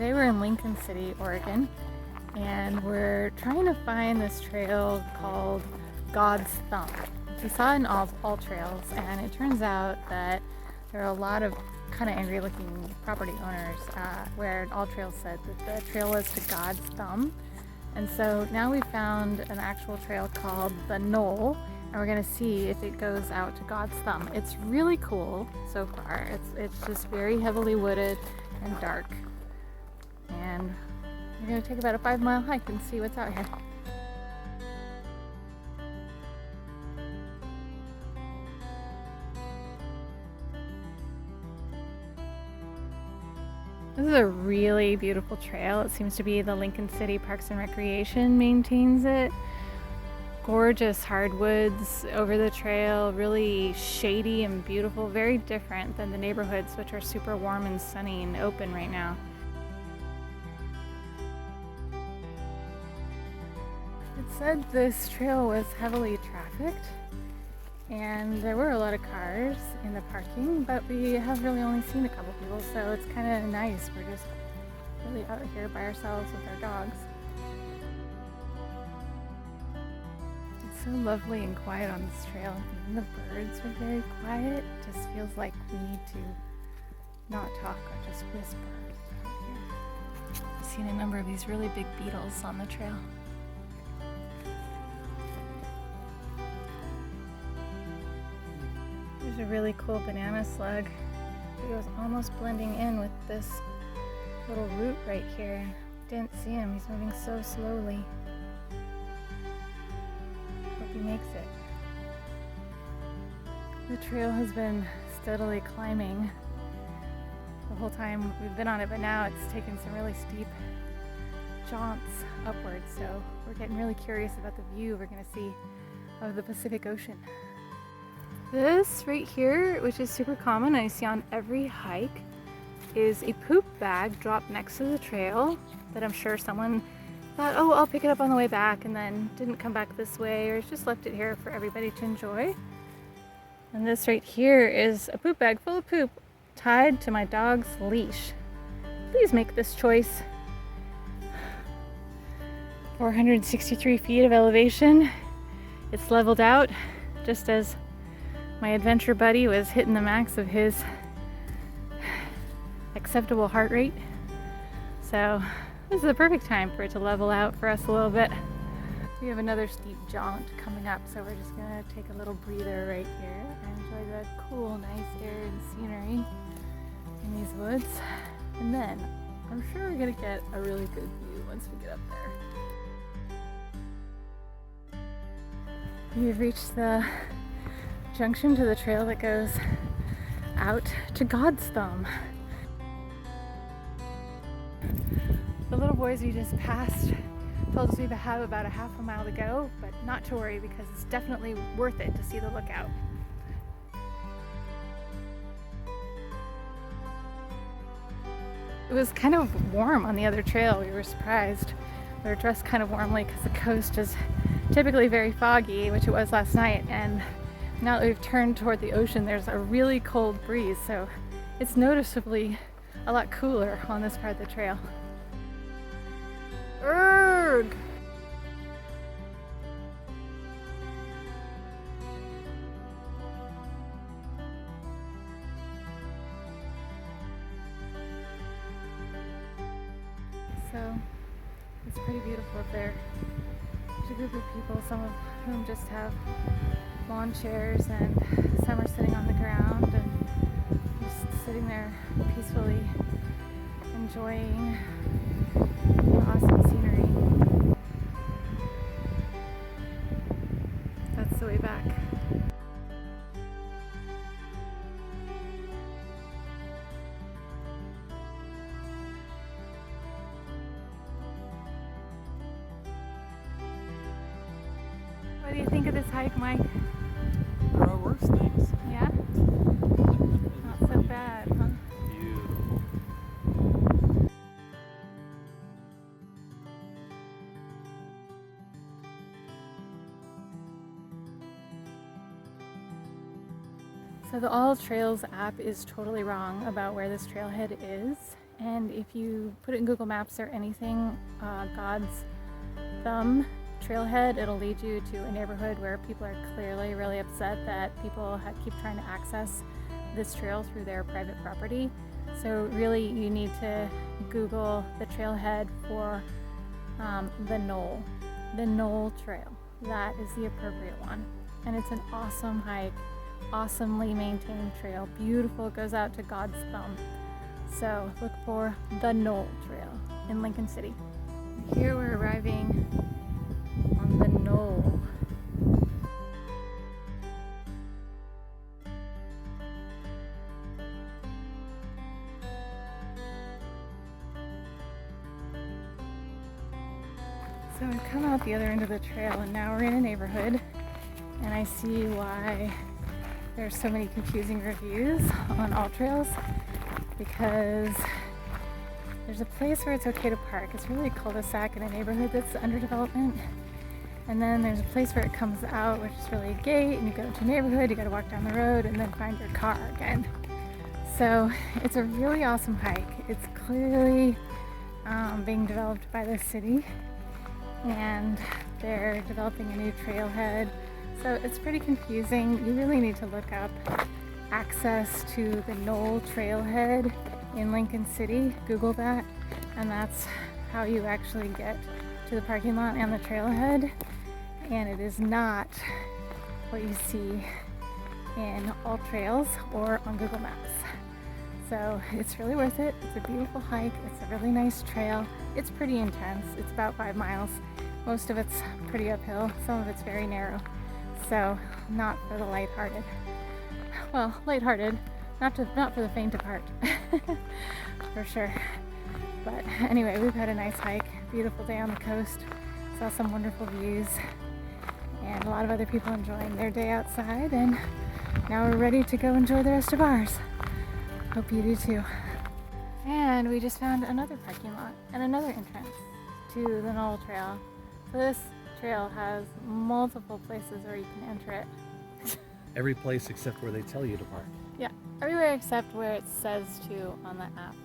Today we're in Lincoln City, Oregon, and we're trying to find this trail called God's Thumb. We saw it in all trails, and it turns out that there are a lot of kind of angry looking property owners where All Trails said that the trail was to God's Thumb. And so now we found an actual trail called the Knoll, and we're going to see if it goes out to God's Thumb. It's really cool so far. It's just very heavily wooded and dark. And we're going to take about a 5-mile hike and see what's out here. This is a really beautiful trail. It seems to be the Lincoln City Parks and Recreation maintains it. Gorgeous hardwoods over the trail, really shady and beautiful, very different than the neighborhoods, which are super warm and sunny and open right now. It said this trail was heavily trafficked and there were a lot of cars in the parking, but we have really only seen a couple people, so it's kind of nice. We're just really out here by ourselves with our dogs. It's so lovely and quiet on this trail. Even the birds are very quiet. It just feels like we need to not talk or just whisper out here. I've seen a number of these really big beetles on the trail. There's a really cool banana slug. He was almost blending in with this little root right here. Didn't see him. He's moving so slowly. Hope he makes it. The trail has been steadily climbing the whole time we've been on it, but now it's taken some really steep jaunts upwards, so we're getting really curious about the view we're going to see of the Pacific Ocean. This right here, which is super common, I see on every hike, is a poop bag dropped next to the trail that I'm sure someone thought, oh, I'll pick it up on the way back, and then didn't come back this way, or just left it here for everybody to enjoy. And this right here is a poop bag full of poop tied to my dog's leash. Please make this choice. 463 feet of elevation. It's leveled out just as my adventure buddy was hitting the max of his acceptable heart rate. So this is the perfect time for it to level out for us a little bit. We have another steep jaunt coming up, so we're just gonna take a little breather right here and enjoy the cool, nice air and scenery in these woods. And then I'm sure we're gonna get a really good view once we get up there. We've reached the junction to the trail that goes out to God's Thumb. The little boys we just passed told us we have about a half a mile to go, but not to worry because it's definitely worth it to see the lookout. It was kind of warm on the other trail. We were surprised. We were dressed kind of warmly because the coast is typically very foggy, which it was last night, and now that we've turned toward the ocean, there's a really cold breeze, so it's noticeably a lot cooler on this part of the trail. Erg! So, it's pretty beautiful up there. There's a group of people, some of whom just have lawn chairs, and some are sitting on the ground and just sitting there peacefully enjoying the awesome scenery. That's the way back. What do you think of this hike, Mike? There are worse things. Yeah? Not so bad, huh? Beautiful. So the All Trails app is totally wrong about where this trailhead is, And if you put it in Google Maps or anything, God's Thumb trailhead, it'll lead you to a neighborhood where people are clearly really upset that people keep trying to access this trail through their private property. So really you need to Google the trailhead for the Knoll Trail. That is the appropriate one. And it's an awesome hike, awesomely maintained trail, beautiful. It goes out to God's Thumb. So look for the Knoll Trail in Lincoln City. Here we're arriving on the Knoll. So we've come out the other end of the trail and now we're in a neighborhood, and I see why there's so many confusing reviews on all trails, because there's a place where it's okay to park. It's really a cul-de-sac in a neighborhood that's under development. And then there's a place where it comes out, which is really a gate, and you go into a neighborhood, you gotta walk down the road and then find your car again. So it's a really awesome hike. It's clearly being developed by the city, and they're developing a new trailhead. So it's pretty confusing. You really need to look up access to the Knoll Trailhead in Lincoln City. Google that, and that's how you actually get to the parking lot and the trailhead. And it is not what you see in all trails or on Google Maps. So it's really worth it. It's a beautiful hike. It's a really nice trail. It's pretty intense. It's about 5 miles. Most of it's pretty uphill. Some of it's very narrow. So not for the lighthearted. Well, lighthearted, not for the faint of heart, for sure. But anyway, we've had a nice hike. Beautiful day on the coast. Saw some wonderful views, and a lot of other people enjoying their day outside. And now we're ready to go enjoy the rest of ours. Hope you do too. And we just found another parking lot and another entrance to the Knoll Trail. So this trail has multiple places where you can enter it. Every place except where they tell you to park. Yeah, everywhere except where it says to on the app.